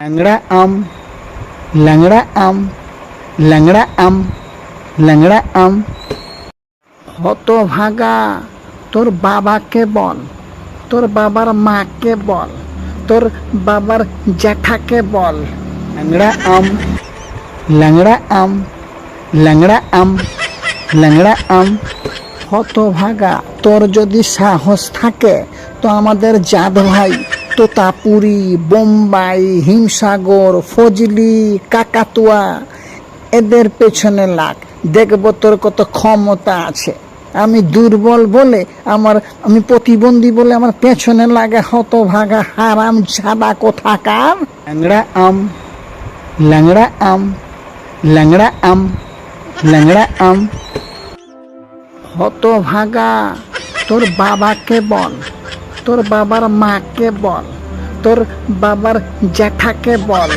ল্যাংড়া আম, ল্যাংড়া আম, ল্যাংড়া আম, ল্যাংড়া আম। হতভাগা, তোর বাবাকে বল, তোর বাবার মাকে বল, তোর বাবার জ্যাঠাকে বল। ল্যাংড়া আম, ল্যাংড়া আম, ল্যাংড়া আম, ল্যাংড়া আম। হতভাগা, তোর যদি সাহস থাকে তো আমাদের জাত ভাই তোতাপুরি, বোম্বাই, হিমসাগর, ফজলি, কাকাতুয়া এদের পেছনে লাগ, দেখবো তোর কত ক্ষমতা আছে। আমি দুর্বল বলে আমি প্রতিবন্ধী বলে আমার পেছনে লাগে? হতভাগা হারাম ছাদা কোথাকার। ল্যাংড়া আম, ল্যাংড়া আম, ল্যাংড়া আম, ল্যাংড়া আম। হতভাগা, তোর বাবাকে বল, তোর বাবার মাকে বল, তোর বাবার জ্যাঠাকে বল।